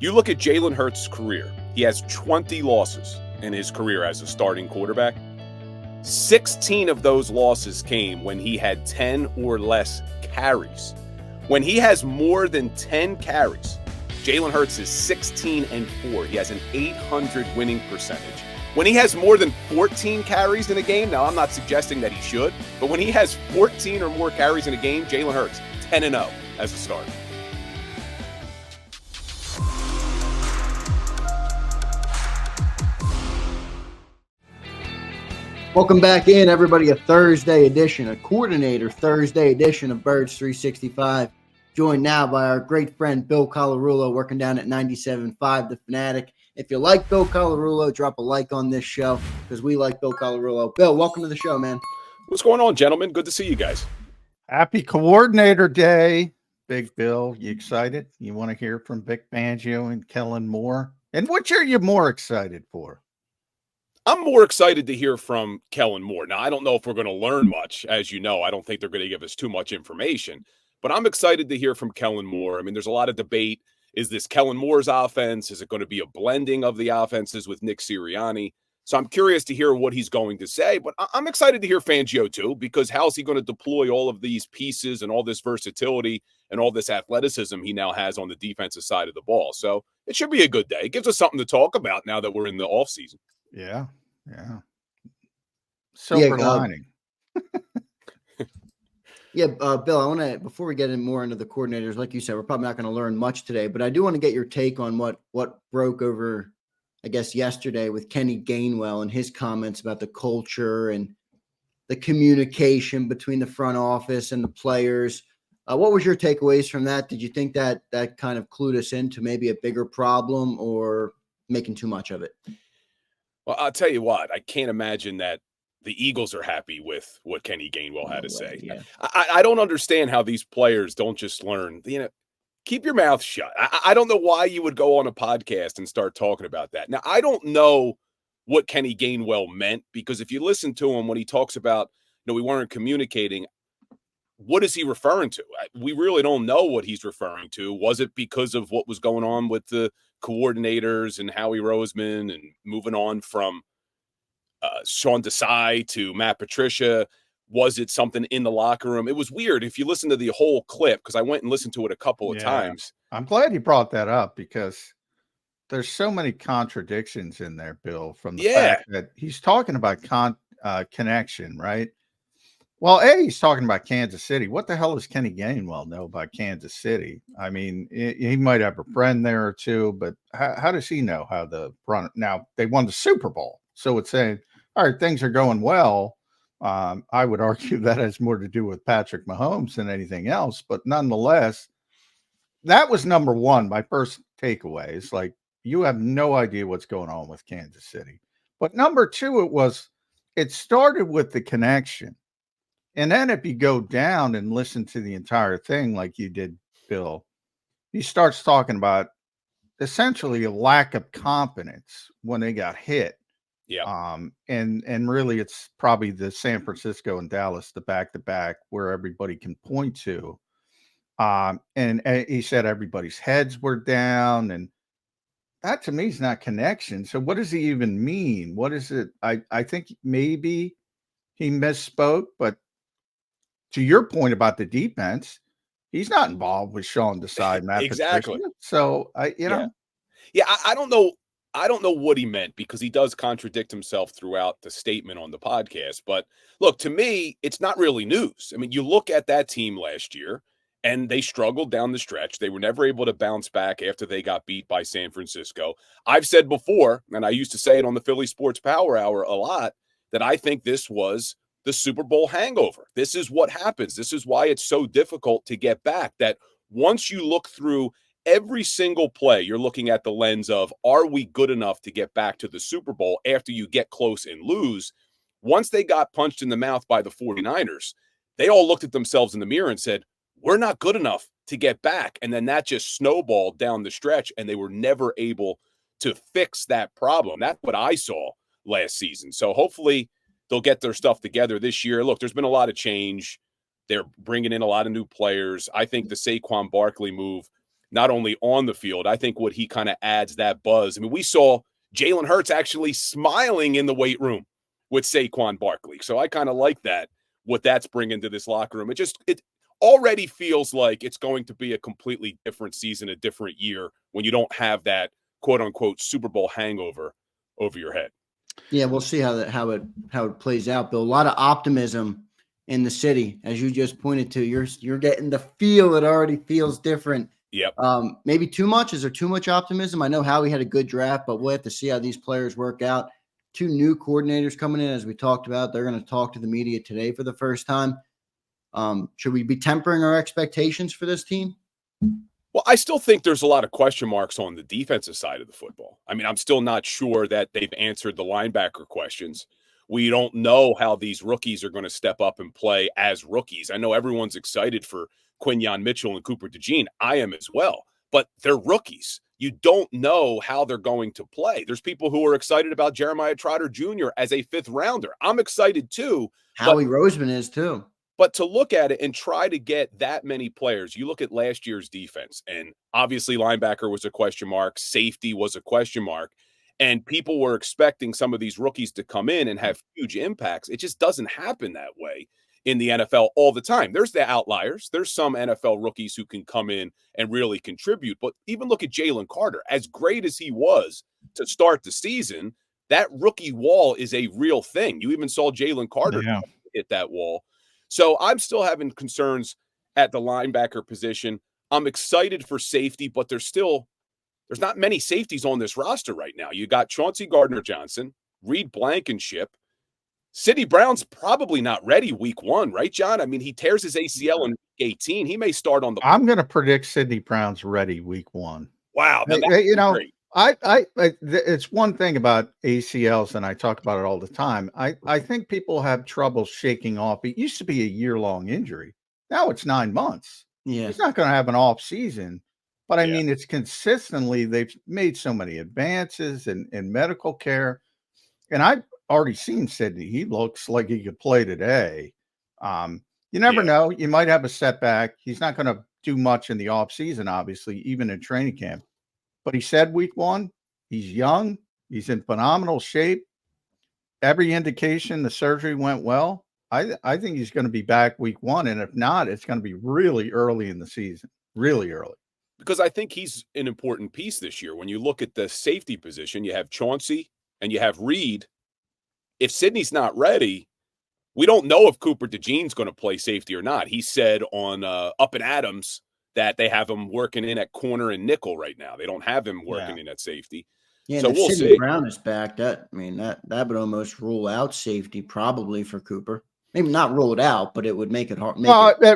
You look at Jalen Hurts' career. He has 20 losses in his career as a starting quarterback. 16 of those losses came when he had 10 or less carries. When he has more than 10 carries, Jalen Hurts is 16-4. He has an .800 winning percentage. When he has more than 14 carries in a game, now I'm not suggesting that he should, but when he has 14 or more carries in a game, Jalen Hurts 10-0 as a starter. Welcome back in, everybody. A Thursday edition, a coordinator Thursday edition of Birds 365. Joined now by our great friend Bill Colarulo, working down at 97.5 The Fanatic. If you like Bill Colarulo, drop a like on this show because we like Bill Colarulo. Bill, welcome to the show, man. What's going on, gentlemen? Good to see you guys. Happy Coordinator Day, Big Bill. You excited? You want to hear from Vic Fangio and Kellen Moore? And which are you more excited for? I'm more excited to hear from Kellen Moore. Now, I don't know if we're going to learn much. As you know, I don't think they're going to give us too much information. But I'm excited to hear from Kellen Moore. I mean, there's a lot of debate. Is this Kellen Moore's offense? Is it going to be a blending of the offenses with Nick Sirianni? So I'm curious to hear what he's going to say. But I'm excited to hear Fangio, too, because how's he going to deploy all of these pieces and all this versatility and all this athleticism he now has on the defensive side of the ball? So it should be a good day. It gives us something to talk about now that we're in the offseason. Yeah. Silver lining. Bill, I want to, before we get in more into the coordinators, like you said, we're probably not going to learn much today, but I do want to get your take on what broke over, I guess, yesterday with Kenny Gainwell and his comments about the culture and the communication between the front office and the players. What was your takeaways from that? Did you think that kind of clued us into maybe a bigger problem or making too much of it? Well, I'll tell you what, I can't imagine that the Eagles are happy with what Kenny Gainwell had to say. Yeah. I don't understand how these players don't just learn, keep your mouth shut. I don't know why you would go on a podcast and start talking about that. Now, I don't know what Kenny Gainwell meant, because if you listen to him when he talks about, we weren't communicating, what is he referring to? We really don't know what he's referring to. Was it because of what was going on with the coordinators and Howie Roseman and moving on from Sean Desai to Matt Patricia? Was it something in the locker room? It was weird. If you listen to the whole clip, because I went and listened to it a couple of times. I'm glad you brought that up, because there's so many contradictions in there, Bill, from the fact that he's talking about connection, right? Well, he's talking about Kansas City. What the hell does Kenny Gainwell know about Kansas City? I mean, he might have a friend there or two, but how does he know how the front? Now, they won the Super Bowl, so it's saying, all right, things are going well. I would argue that has more to do with Patrick Mahomes than anything else, but nonetheless, that was number one. My first takeaway is like, you have no idea what's going on with Kansas City. But number two, it started with the connection. And then if you go down and listen to the entire thing like you did, Bill, he starts talking about essentially a lack of confidence when they got hit. Yeah. And really it's probably the San Francisco and Dallas, the back-to-back, where everybody can point to. And he said everybody's heads were down, and that to me is not connection. So what does he even mean? What is it? I think maybe he misspoke, but to your point about the defense, he's not involved with Sean Desai, Matt Exactly. Patricia. So I don't know. I don't know what he meant, because he does contradict himself throughout the statement on the podcast. But look, to me, it's not really news. I mean, you look at that team last year, and they struggled down the stretch. They were never able to bounce back after they got beat by San Francisco. I've said before, and I used to say it on the Philly Sports Power Hour a lot, that I think this was the Super Bowl hangover. This is what happens. This is why it's so difficult to get back, that once you look through every single play, you're looking at the lens of, are we good enough to get back to the Super Bowl after you get close and lose? Once they got punched in the mouth by the 49ers, they all looked at themselves in the mirror and said, we're not good enough to get back. And then that just snowballed down the stretch, and they were never able to fix that problem. That's what I saw last season. So hopefully they'll get their stuff together this year. Look, there's been a lot of change. They're bringing in a lot of new players. I think the Saquon Barkley move not only on the field. I think what he kind of adds that buzz. I mean, we saw Jalen Hurts actually smiling in the weight room with Saquon Barkley. So I kind of like that, what that's bringing to this locker room. It already feels like it's going to be a completely different season, a different year when you don't have that quote unquote Super Bowl hangover over your head. Yeah, we'll see how it plays out, Bill. A lot of optimism in the city, as you just pointed to. You're getting the feel. It already feels different. Yep. Maybe too much. Is there too much optimism? I know Howie had a good draft, but we'll have to see how these players work out. 2 new coordinators coming in, as we talked about. They're going to talk to the media today for the first time. Should we be tempering our expectations for this team? Well, I still think there's a lot of question marks on the defensive side of the football. I mean, I'm still not sure that they've answered the linebacker questions. We don't know how these rookies are going to step up and play as rookies. I know everyone's excited for Quinyon Mitchell and Cooper DeJean. I am as well, but they're rookies. You don't know how they're going to play. There's people who are excited about Jeremiah Trotter Jr. as a 5th rounder. I'm excited too. Howie Roseman is too. But to look at it and try to get that many players, you look at last year's defense, and obviously linebacker was a question mark, safety was a question mark, and people were expecting some of these rookies to come in and have huge impacts. It just doesn't happen that way in the NFL all the time. There's the outliers. There's some NFL rookies who can come in and really contribute. But even look at Jalen Carter. As great as he was to start the season, that rookie wall is a real thing. You even saw Jalen Carter hit that wall. So I'm still having concerns at the linebacker position. I'm excited for safety, but there's not many safeties on this roster right now. You got Chauncey Gardner-Johnson, Reed Blankenship. Sidney Brown's probably not ready week 1, right, John? I mean, he tears his ACL in week 18. He may start on the. I'm going to predict Sidney Brown's ready week 1. Wow. You know, great. It's one thing about ACLs, and I talk about it all the time. I think people have trouble shaking off. It used to be a year-long injury. Now it's 9 months. Yeah. He's not going to have an off season, but I mean, it's consistently, they've made so many advances in medical care. And I've already seen Sidney. He looks like he could play today. You never know. You might have a setback. He's not going to do much in the off season, obviously, even in training camp. But he said week 1, he's young. He's in phenomenal shape. Every indication the surgery went well. I think he's going to be back week 1. And if not, it's going to be really early in the season, really early. Because I think he's an important piece this year. When you look at the safety position, you have Chauncey and you have Reed. If Sidney's not ready, we don't know if Cooper DeJean's going to play safety or not. He said on Up and Adams that they have him working in at corner and nickel right now. They don't have him working in at safety. Yeah, so we'll Sidney see. Brown is back. That would almost rule out safety probably for Cooper. Maybe not rule it out, but it would make it hard.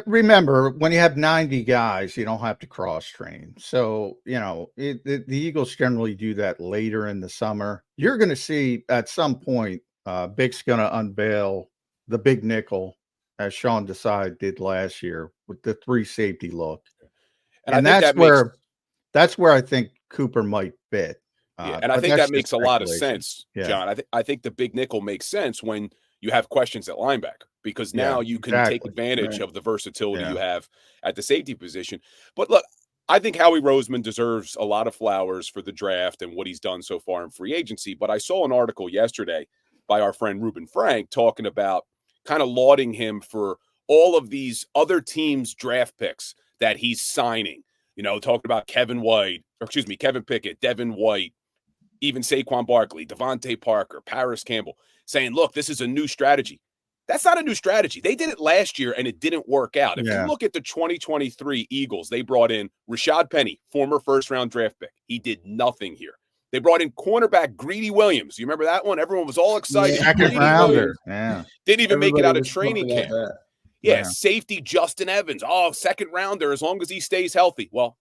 Remember, when you have 90 guys, you don't have to cross train. So, you know, the Eagles generally do that later in the summer. You're going to see at some point, Bick's going to unveil the big nickel, as Sean Desai did last year with the 3 safety look. And that's where I think Cooper might fit. And I think that makes a lot of sense, John. I think the big nickel makes sense when you have questions at linebacker, because now you can take advantage of the versatility you have at the safety position. But look, I think Howie Roseman deserves a lot of flowers for the draft and what he's done so far in free agency. But I saw an article yesterday by our friend Ruben Frank talking about kind of lauding him for all of these other teams' draft picks that he's signing. You know, talking about Kevin Pickett, Devin White, even Saquon Barkley, Devontae Parker, Paris Campbell, saying, look, this is a new strategy. That's not a new strategy. They did it last year and it didn't work out. If you look at the 2023 Eagles, they brought in Rashad Penny, former first-round draft pick. He did nothing here. They brought in cornerback Greedy Williams. You remember that one? Everyone was all excited. Second rounder. Didn't even make it out of training camp. Safety Justin Evans. Oh, second rounder as long as he stays healthy. Well,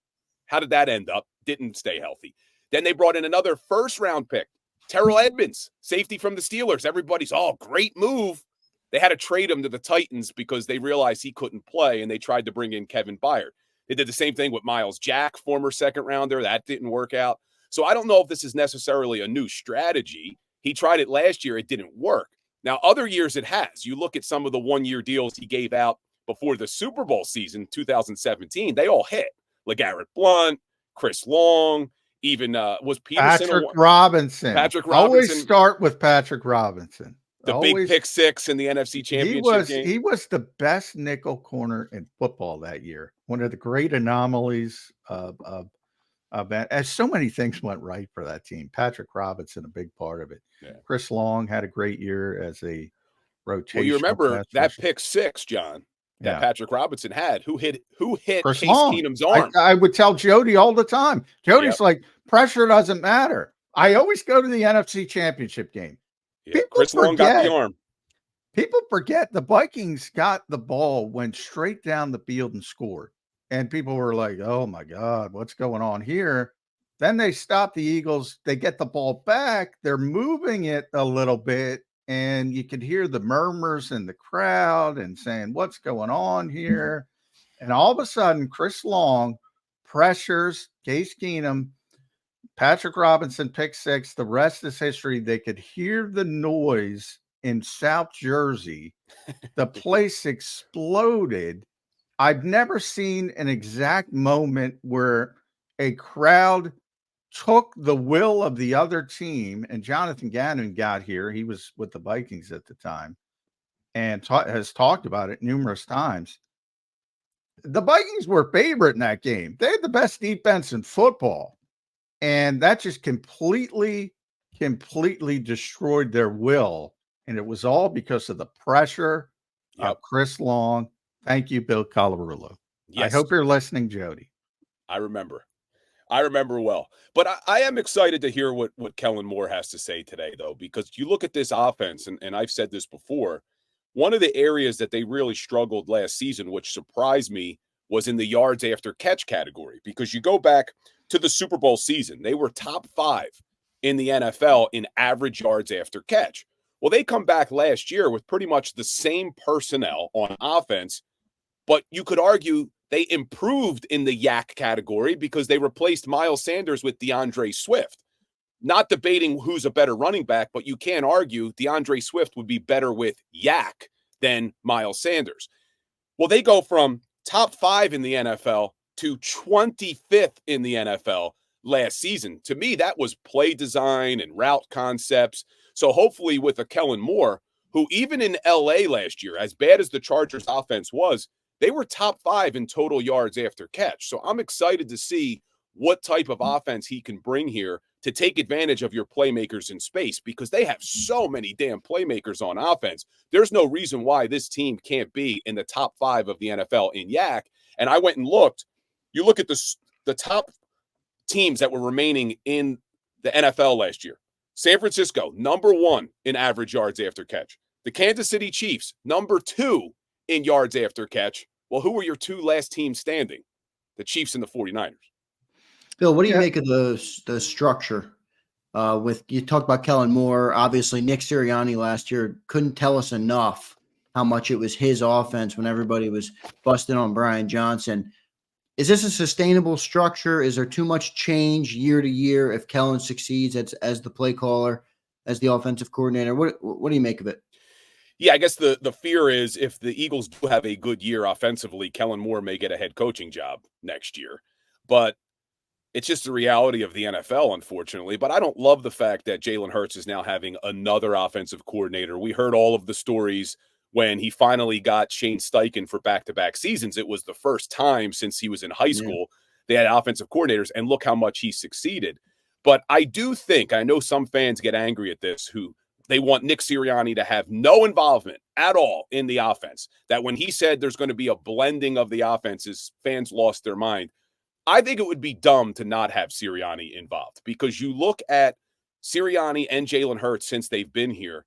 how did that end up? Didn't stay healthy. Then they brought in another first-round pick, Terrell Edmonds, safety from the Steelers. Everybody's, great move. They had to trade him to the Titans because they realized he couldn't play, and they tried to bring in Kevin Byard. They did the same thing with Miles Jack, former second-rounder. That didn't work out. So I don't know if this is necessarily a new strategy. He tried it last year. It didn't work. Now, other years it has. You look at some of the one-year deals he gave out before the Super Bowl season, 2017, they all hit. LeGarrette Blount, Chris Long, even was Peterson. Patrick Robinson. Patrick Always Robinson. start with Patrick Robinson. The big pick six in the NFC Championship game. He was the best nickel corner in football that year. One of the great anomalies of that. As so many things went right for that team. Patrick Robinson, a big part of it. Yeah. Chris Long had a great year as a rotation. Well, you remember that pick six, John, that Patrick Robinson had. Who hit Chris Case Long. Keenum's arm? I would tell Jody all the time. Jody's like, pressure doesn't matter. I always go to the NFC Championship game. Yeah, Chris Long got the arm. People forget the Vikings got the ball, went straight down the field and scored. And people were like, oh, my God, what's going on here? Then they stop the Eagles. They get the ball back. They're moving it a little bit. And you could hear the murmurs in the crowd and saying, what's going on here? And all of a sudden, Chris Long pressures Case Keenum. Patrick Robinson pick six. The rest is history. They could hear the noise in South Jersey. The place exploded. I've never seen an exact moment where a crowd took the will of the other team. And Jonathan Gannon got here. He was with the Vikings at the time and has talked about it numerous times. The Vikings were favorite in that game. They had the best defense in football. And that just completely destroyed their will. And it was all because of the pressure of Chris Long. Thank you, Bill Colarulo. Yes. I hope you're listening, Jody. I remember well. But I am excited to hear what Kellen Moore has to say today, though, because you look at this offense, and I've said this before, one of the areas that they really struggled last season, which surprised me, was in the yards after catch category. Because you go back to the Super Bowl season, they were top 5 in the NFL in average yards after catch. Well, they come back last year with pretty much the same personnel on offense, but you could argue they improved in the yak category because they replaced Miles Sanders with DeAndre Swift. Not debating who's a better running back, but you can't argue DeAndre Swift would be better with yak than Miles Sanders. Well, they go from top 5 in the NFL to 25th in the NFL last season. To me, that was play design and route concepts. So hopefully with a Kellen Moore, who even in LA last year, as bad as the Chargers offense was, they were top 5 in total yards after catch. So I'm excited to see what type of offense he can bring here to take advantage of your playmakers in space, because they have so many damn playmakers on offense. There's no reason why this team can't be in the top 5 of the NFL in yak. And I went and looked. You look at the top teams that were remaining in the NFL last year. San Francisco, number 1 in average yards after catch. The Kansas City Chiefs, number 2 in yards after catch. Well, who were your 2 last teams standing? The Chiefs and the 49ers. Bill, what do you make of the structure? With you talked about Kellen Moore, obviously Nick Sirianni last year couldn't tell us enough how much it was his offense when everybody was busting on Brian Johnson. Is this a sustainable structure? Is there too much change year to year if Kellen succeeds as the play caller, as the offensive coordinator? What do you make of it? Yeah, I guess the fear is if the Eagles do have a good year offensively, Kellen Moore may get a head coaching job next year. But it's just the reality of the NFL, unfortunately. But I don't love the fact that Jalen Hurts is now having another offensive coordinator. We heard all of the stories when he finally got Shane Steichen for back-to-back seasons. It was the first time since he was in high school they had offensive coordinators, and look how much he succeeded. But I do think, I know some fans get angry at this, who they want Nick Sirianni to have no involvement at all in the offense, that when he said there's going to be a blending of the offenses, fans lost their mind. I think it would be dumb to not have Sirianni involved, because you look at Sirianni and Jalen Hurts since they've been here,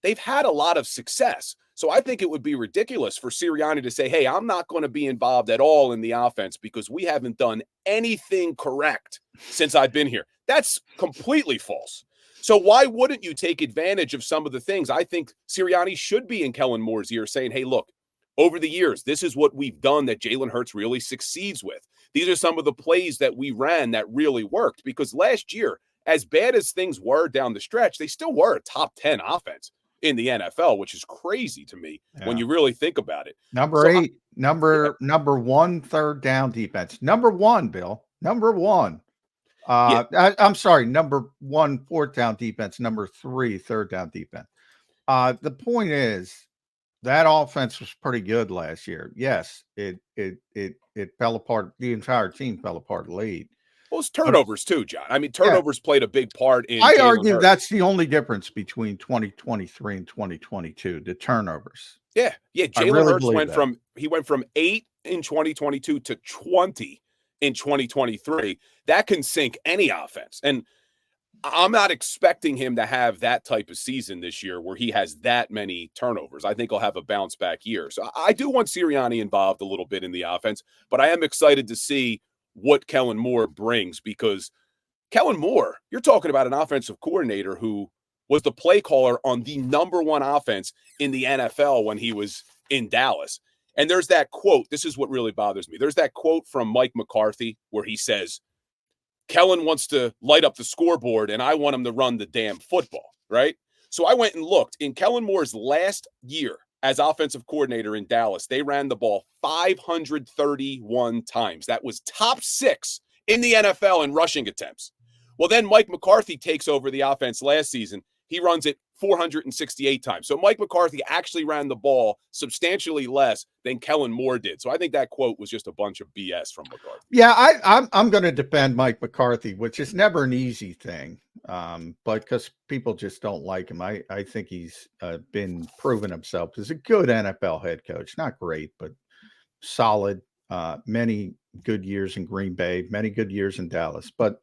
they've had a lot of success. So I think it would be ridiculous for Sirianni to say, hey, I'm not going to be involved at all in the offense because we haven't done anything correct since I've been here. That's completely false. So why wouldn't you take advantage of some of the things? I think Sirianni should be in Kellen Moore's ear saying, hey, look, over the years, this is what we've done that Jalen Hurts really succeeds with. These are some of the plays that we ran that really worked, because last year, as bad as things were down the stretch, they still were a top 10 offense in the NFL, which is crazy to me when you really think about it. Number 8. Number one, third down defense. Number one, Bill. Number one. I'm sorry. Number one, fourth down defense. Number three, third down defense. The point is that offense was pretty good last year. Yes, it fell apart. The entire team fell apart late. Well, it's turnovers too, John. I mean, Yeah. turnovers played a big part in. I Jalen argue Hurts. that's the only difference between 2023 and 2022, the turnovers. Yeah. Jalen really Hurts believe went that. from 8 in 2022 to 20 in 2023. That can sink any offense. And I'm not expecting him to have that type of season this year where he has that many turnovers. I think he'll have a bounce back year. So I do want Sirianni involved a little bit in the offense, but I am excited to see what Kellen Moore brings, because Kellen Moore, you're talking about an offensive coordinator who was the play caller on the number one offense in the NFL when he was in Dallas. And there's that quote. This is what really bothers me. There's that quote from Mike McCarthy where he says, Kellen wants to light up the scoreboard and I want him to run the damn football, right? So I went and looked. In Kellen Moore's last year as offensive coordinator in Dallas, they ran the ball 531 times. That was top 6 in the NFL in rushing attempts. Well, then Mike McCarthy takes over the offense last season. He runs it 468 times. So Mike McCarthy actually ran the ball substantially less than Kellen Moore did. So I think that quote was just a bunch of BS from McCarthy. Yeah, I'm going to defend Mike McCarthy, which is never an easy thing, but because people just don't like him. I think he's been proven himself as a good NFL head coach. Not great, but solid. Many good years in Green Bay, many good years in Dallas. But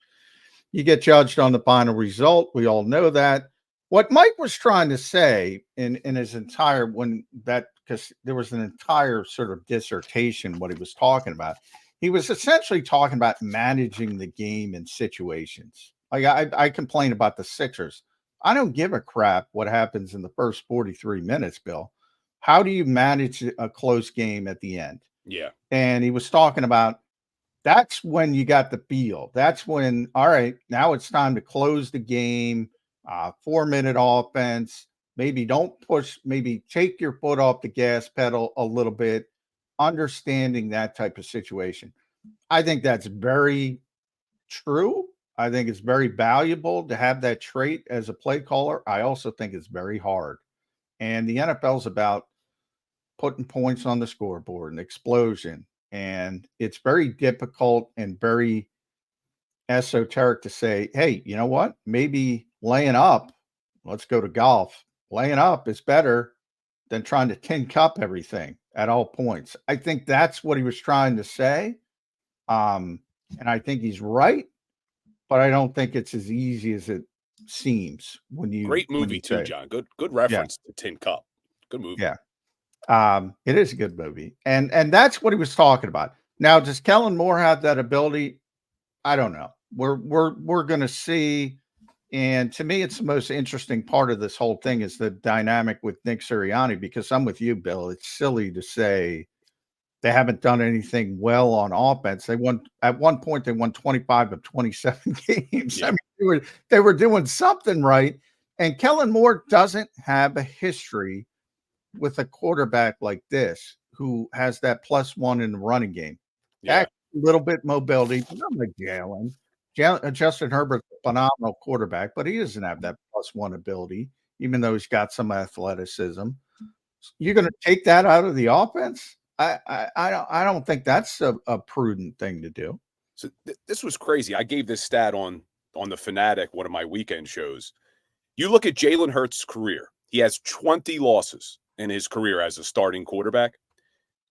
you get judged on the final result. We all know that. What Mike was trying to say in his entire because there was an entire sort of dissertation what he was talking about. He was essentially talking about managing the game in situations. Like I complain about the Sixers. I don't give a crap what happens in the first 43 minutes, Bill. How do you manage a close game at the end? Yeah. And he was talking about that's when you got the feel. That's when, all right, now it's time to close the game. 4-minute offense. Maybe don't push, maybe take your foot off the gas pedal a little bit, understanding that type of situation. I think that's very true. I think it's very valuable to have that trait as a play caller. I also think it's very hard. And the NFL is about putting points on the scoreboard, an explosion. And it's very difficult and very esoteric to say, hey, you know what? Maybe laying up, let's go to golf. Laying up is better than trying to tin cup everything at all points. I think that's what he was trying to say. And I think he's right, but I don't think it's as easy as it seems when you great movie too, say. John. Good reference to Tin Cup. Good movie. Yeah. It is a good movie. And that's what he was talking about. Now, does Kellen Moore have that ability? I don't know. We're going to see. And to me, it's the most interesting part of this whole thing is the dynamic with Nick Sirianni, because I'm with you, Bill. It's silly to say they haven't done anything well on offense. They won at one point, they won 25 of 27 games. Yeah. I mean, they were doing something right. And Kellen Moore doesn't have a history with a quarterback like this who has that +1 in the running game. Yeah. A little bit mobility, but not like Jalen. Justin Herbert's a phenomenal quarterback, but he doesn't have that +1 ability, even though he's got some athleticism. You're going to take that out of the offense? I don't think that's a prudent thing to do. So this was crazy. I gave this stat on the Fanatic, one of my weekend shows. You look at Jalen Hurts' career. He has 20 losses in his career as a starting quarterback.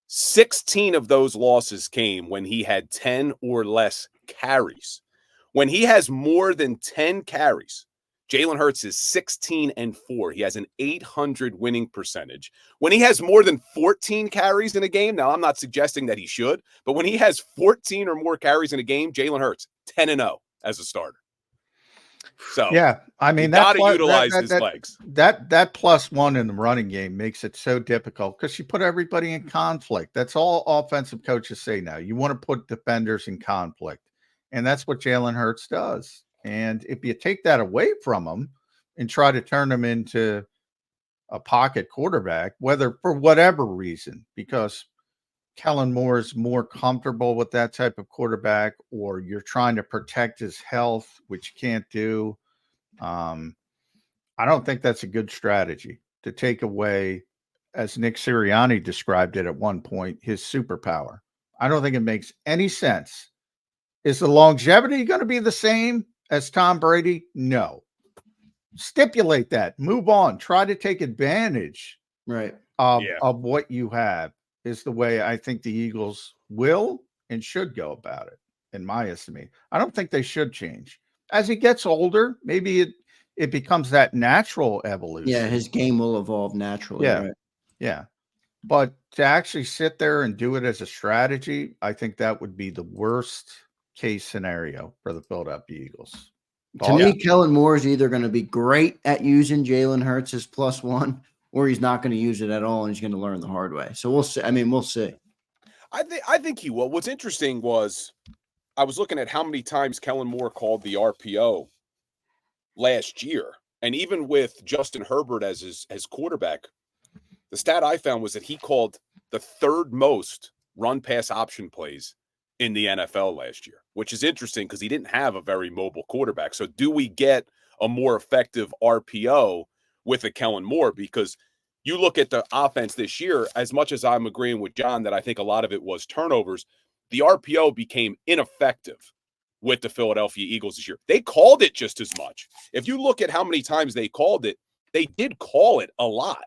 16 of those losses came when he had 10 or less carries. When he has more than 10 carries, Jalen Hurts is 16-4. He has an .800 winning percentage. When he has more than 14 carries in a game, now I'm not suggesting that he should, but when he has 14 or more carries in a game, Jalen Hurts 10-0 as a starter. So yeah, I mean, you got to utilize his legs. That +1 in the running game makes it so difficult because you put everybody in conflict. That's all offensive coaches say now. You want to put defenders in conflict. And that's what Jalen Hurts does. And if you take that away from him and try to turn him into a pocket quarterback, whether for whatever reason, because Kellen Moore is more comfortable with that type of quarterback, or you're trying to protect his health, which you can't do. I don't think that's a good strategy to take away, as Nick Sirianni described it at one point, his superpower. I don't think it makes any sense. Is the longevity going to be the same as Tom Brady? No. Stipulate that. Move on. Try to take advantage of what you have is the way I think the Eagles will and should go about it, in my estimate. I don't think they should change. As he gets older, maybe it becomes that natural evolution. Yeah, his game will evolve naturally. Yeah. Right? Yeah. But to actually sit there and do it as a strategy, I think that would be the worst case scenario for the Philadelphia Eagles. To me, Kellen Moore is either going to be great at using Jalen Hurts as +1, or he's not going to use it at all, and he's going to learn the hard way. So we'll see. I mean, we'll see. I think he will. What's interesting was I was looking at how many times Kellen Moore called the RPO last year, and even with Justin Herbert as his quarterback, the stat I found was that he called the third most run pass option plays in the NFL last year, which is interesting because he didn't have a very mobile quarterback. So do we get a more effective RPO with a Kellen Moore? Because you look at the offense this year, as much as I'm agreeing with John that I think a lot of it was turnovers, the RPO became ineffective with the Philadelphia Eagles this year. They called it just as much. If you look at how many times they called it, they did call it a lot.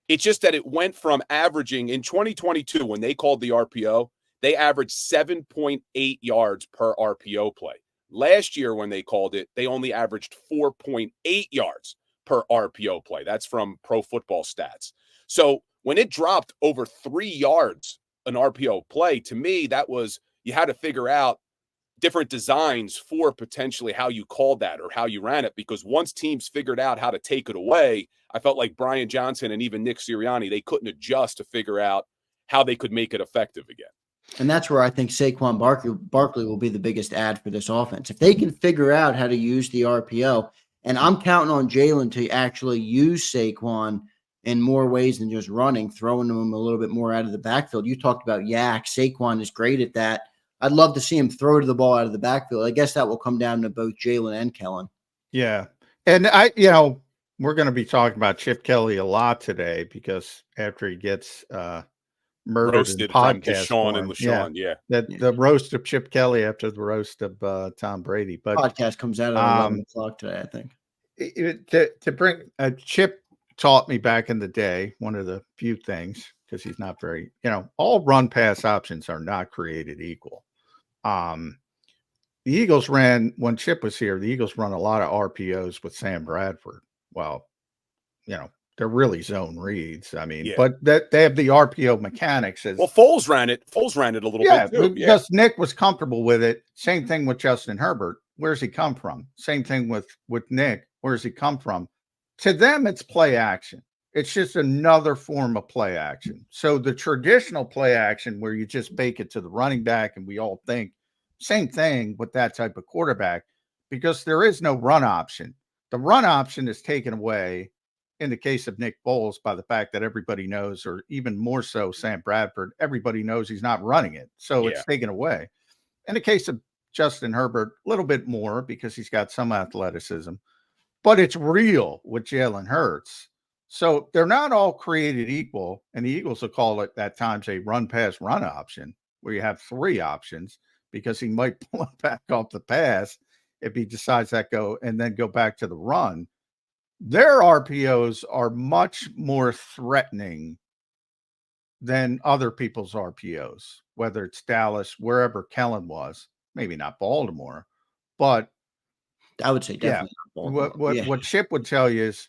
It's just that it went from averaging in 2022 when they called the RPO, they averaged 7.8 yards per RPO play. Last year when they called it, they only averaged 4.8 yards per RPO play. That's from Pro Football Stats. So when it dropped over 3 yards an RPO play, to me, that was you had to figure out different designs for potentially how you called that or how you ran it, because once teams figured out how to take it away, I felt like Brian Johnson and even Nick Sirianni, they couldn't adjust to figure out how they could make it effective again. And that's where I think Saquon Barkley will be the biggest add for this offense. If they can figure out how to use the RPO, and I'm counting on Jalen to actually use Saquon in more ways than just running, throwing him a little bit more out of the backfield. You talked about Yak. Saquon is great at that. I'd love to see him throw to the ball out of the backfield. I guess that will come down to both Jalen and Kellen. Yeah. And we're going to be talking about Chip Kelly a lot today because after he gets murdered roasted in podcast from Deshaun and LaShawn, the roast of Chip Kelly after the roast of Tom Brady. But podcast comes out at 11 o'clock today, I think. To bring Chip taught me back in the day one of the few things, because he's not very, all run pass options are not created equal. The Eagles ran, when Chip was here, the Eagles run a lot of RPOs with Sam Bradford. Well, they're really zone reads. I mean, but that they have the RPO mechanics. Foles ran it a little bit too. Because Nick was comfortable with it. Same thing with Justin Herbert. Where's he come from? Same thing with Nick. Where's he come from? To them, it's play action. It's just another form of play action. So the traditional play action where you just bake it to the running back, and we all think same thing with that type of quarterback, because there is no run option. The run option is taken away in the case of Nick Foles by the fact that everybody knows, or even more so Sam Bradford, everybody knows he's not running it. So it's taken away. In the case of Justin Herbert, a little bit more because he's got some athleticism, but it's real with Jalen Hurts. So they're not all created equal, and the Eagles will call it at times a run-pass-run option, where you have three options because he might pull it back off the pass if he decides that and then go back to the run. Their RPOs are much more threatening than other people's RPOs, whether it's Dallas, wherever Kellen was, maybe not Baltimore, but I would say definitely not Baltimore. What Chip would tell you is,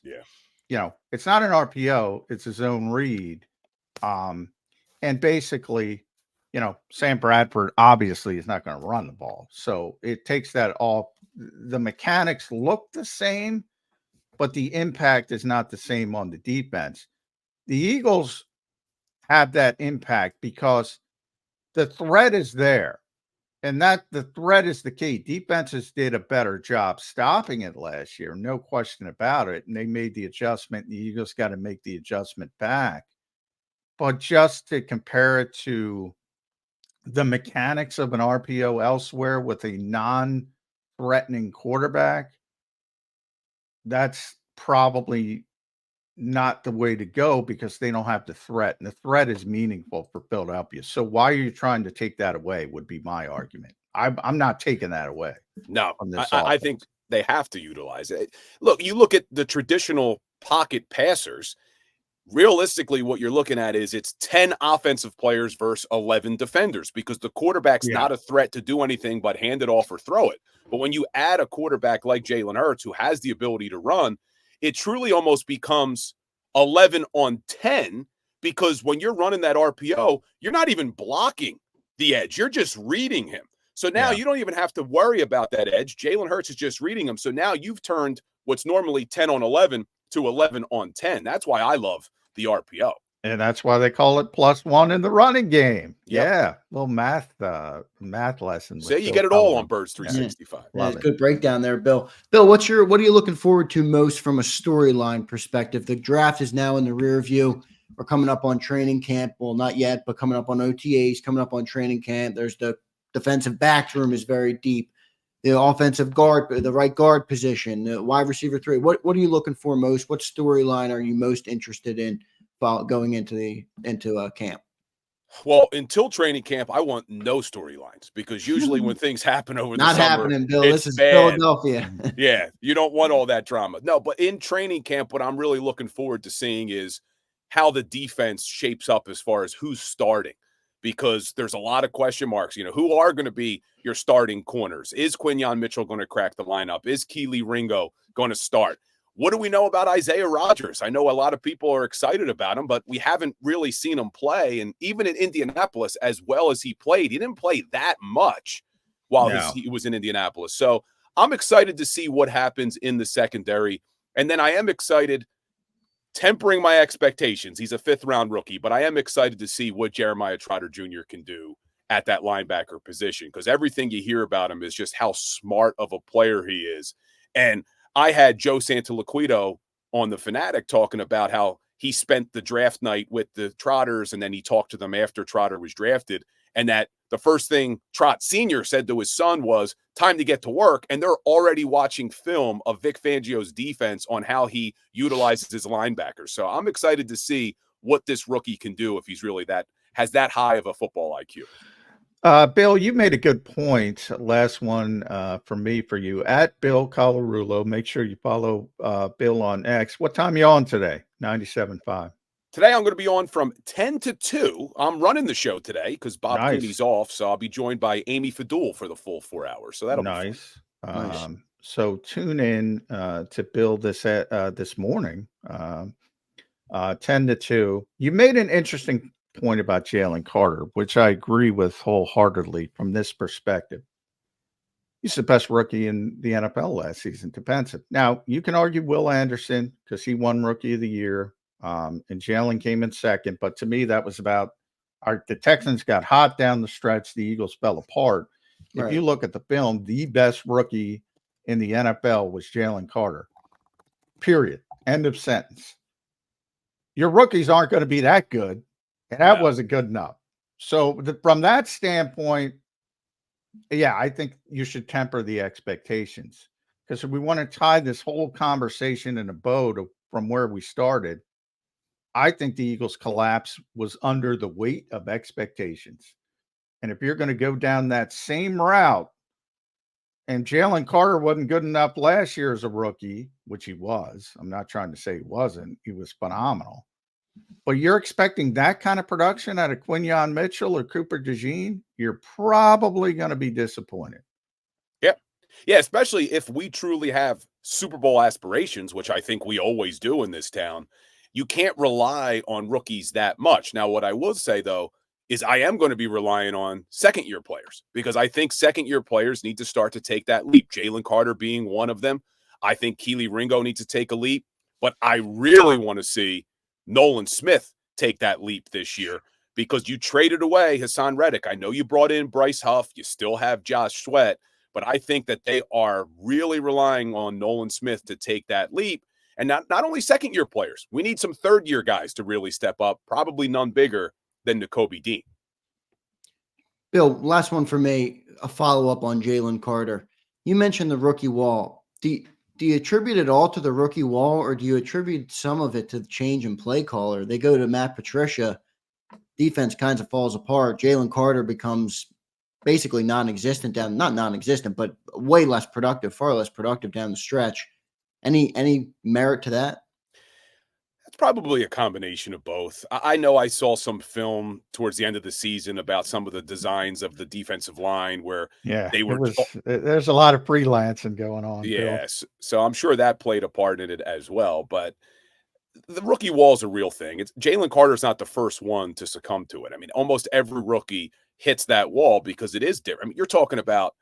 it's not an RPO, it's a zone read. And basically, Sam Bradford obviously is not going to run the ball. So it takes that off. The mechanics look the same, but the impact is not the same on the defense. The Eagles have that impact because the threat is there, and that the threat is the key. Defenses did a better job stopping it last year, no question about it, and they made the adjustment. The Eagles got to make the adjustment back. but just to compare it to the mechanics of an RPO elsewhere with a non-threatening quarterback, that's probably not the way to go because they don't have the threat, and the threat is meaningful for Philadelphia. So why are you trying to take that away would be my argument. I'm not taking that away No, from this I offense. think they have to utilize it. Look, you look at the traditional pocket passers. Realistically, what you're looking at is it's 10 offensive players versus 11 defenders because the quarterback's Yeah. not a threat to do anything but hand it off or throw it. But when you add a quarterback like Jalen Hurts, who has the ability to run, it truly almost becomes 11 on 10 because when you're running that RPO, you're not even blocking the edge. You're just reading him. So now Yeah. you don't even have to worry about that edge. Jalen Hurts is just reading him. So now you've turned what's normally 10 on 11 to 11 on 10. That's why I love the RPO. And that's why they call it +1 in the running game. Yep. Yeah. Little math lesson. with So you Bill get it all Colarulo. on Birds 365. Yeah, Love it. good breakdown there, Bill. Bill, what are you looking forward to most from a storyline perspective? The draft is now in the rear view. We're coming up on training camp. Well, not yet, but coming up on OTAs, coming up on training camp. There's the defensive backs room is very deep. The offensive guard, the right guard position, the wide receiver 3. What are you looking for most? What storyline are you most interested in going into camp? Well, until training camp, I want no storylines because usually when things happen over the Not summer, happening, Bill. it's This is bad. Philadelphia. Yeah, you don't want all that drama. No, but in training camp, what I'm really looking forward to seeing is how the defense shapes up as far as who's starting, because there's a lot of question marks. You know, who are going to be your starting corners? Is Quinyon Mitchell going to crack the lineup? Is Keely Ringo going to start? What do we know about Isaiah Rodgers? I know a lot of people are excited about him, but we haven't really seen him play. And even in Indianapolis, as well as he played, he didn't play that much while he was in Indianapolis. So I'm excited to see what happens in the secondary. And then I am excited, tempering my expectations. He's a 5th-round rookie, but I am excited to see what Jeremiah Trotter Jr. can do at that linebacker position, because everything you hear about him is just how smart of a player he is. And I had Joe Santoliquito on the Fanatic talking about how he spent the draft night with the Trotters, and then he talked to them after Trotter was drafted, and that the first thing Trot Sr. said to his son was, time to get to work, and they're already watching film of Vic Fangio's defense on how he utilizes his linebackers. So I'm excited to see what this rookie can do if he's really has that high of a football IQ. Bill, you made a good point. Last one from me for you at Bill Colarulo. Make sure you follow Bill on X. What time are you on today? 97.5. Today I'm going to be on from 10 to 2. I'm running the show today because Bob Cooney's off, so I'll be joined by Amy Fadul for the full 4 hours. So that'll be fun. So tune in to Bill this morning, 10 to 2. You made an interesting point about Jalen Carter, which I agree with wholeheartedly from this perspective. He's the best rookie in the NFL last season defensive. Now, you can argue Will Anderson because he won Rookie of the Year, and Jalen came in second. But to me, that was about the Texans got hot down the stretch. The Eagles fell apart. Right. If you look at the film, the best rookie in the NFL was Jalen Carter. Period. End of sentence. Your rookies aren't going to be that good. And that wasn't good enough. So from that standpoint, yeah, I think you should temper the expectations, because if we want to tie this whole conversation in a bow from where we started, I think the Eagles' collapse was under the weight of expectations. And if you're going to go down that same route, and Jalen Carter wasn't good enough last year as a rookie, which he was. I'm not trying to say he wasn't. He was phenomenal. But you're expecting that kind of production out of Quinyon Mitchell or Cooper DeJean, you're probably going to be disappointed. Yeah. Yeah, especially if we truly have Super Bowl aspirations, which I think we always do in this town. You can't rely on rookies that much. Now, what I will say, though, is I am going to be relying on second-year players, because I think second-year players need to start to take that leap, Jalen Carter being one of them. I think Keely Ringo needs to take a leap, but I really want to see Nolan Smith take that leap this year, because you traded away Hassan Reddick. I know you brought in Bryce Huff. You still have Josh Sweat, but I think that they are really relying on Nolan Smith to take that leap. And not only second-year players. We need some third-year guys to really step up, probably none bigger than Nakobe Dean. Bill, last one for me, a follow-up on Jalen Carter. You mentioned the rookie wall. Do you attribute it all to the rookie wall, or do you attribute some of it to the change in play caller? They go to Matt Patricia, defense kind of falls apart. Jalen Carter becomes basically non-existent not non-existent, but way less productive, far less productive down the stretch. Any merit to that? It's probably a combination of both. I know I saw some film towards the end of the season about some of the designs of the defensive line where they were. There's a lot of freelancing going on. Yes. So I'm sure that played a part in it as well. But the rookie wall is a real thing. Jalen Carter's not the first one to succumb to it. I mean, almost every rookie hits that wall because it is different. I mean, you're talking about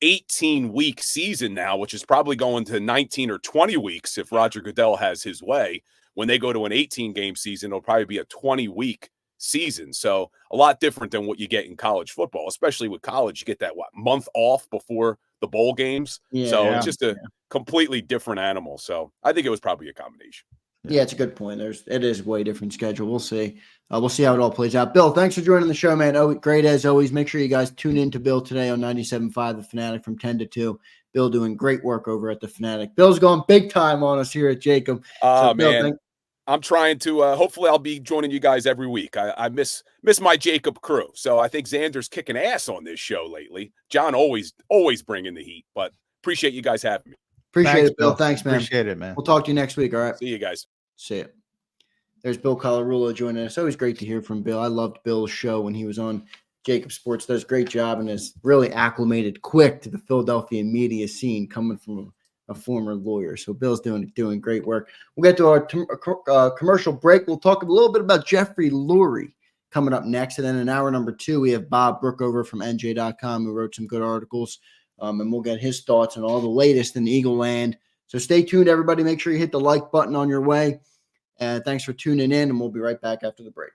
18-week season now, which is probably going to 19 or 20 weeks if Roger Goodell has his way. When they go to an 18-game season, it'll probably be a 20-week season. So a lot different than what you get in college football, especially with college. You get that month off before the bowl games. So it's just a completely different animal. So I think it was probably a combination. Yeah, it's a good point. It is a way different schedule. We'll see. We'll see how it all plays out. Bill, thanks for joining the show, man. Oh, great as always. Make sure you guys tune in to Bill today on 97.5 The Fanatic from 10 to 2. Bill doing great work over at The Fanatic. Bill's going big time on us here at JAKIB. So, man, I'm trying to hopefully I'll be joining you guys every week. I miss my JAKIB crew. So I think Xander's kicking ass on this show lately. John always bringing the heat, but appreciate you guys having me. Appreciate it, Bill. Thanks, man. Appreciate it, man. We'll talk to you next week. All right. See you guys. See ya. There's Bill Colarulo joining us. Always great to hear from Bill. I loved Bill's show when he was on JAKIB Sports. Does a great job and is really acclimated quick to the Philadelphia media scene coming from a former lawyer. So Bill's doing great work. We'll get to our commercial break. We'll talk a little bit about Jeffrey Lurie coming up next. And then in hour number 2, we have Bob Brookover from NJ.com who wrote some good articles. And we'll get his thoughts on all the latest in Eagle Land. So stay tuned, everybody. Make sure you hit the like button on your way. Thanks for tuning in, and we'll be right back after the break.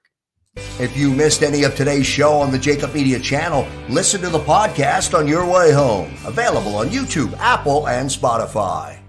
If you missed any of today's show on the JAKIB Media channel, listen to the podcast on your way home. Available on YouTube, Apple, and Spotify.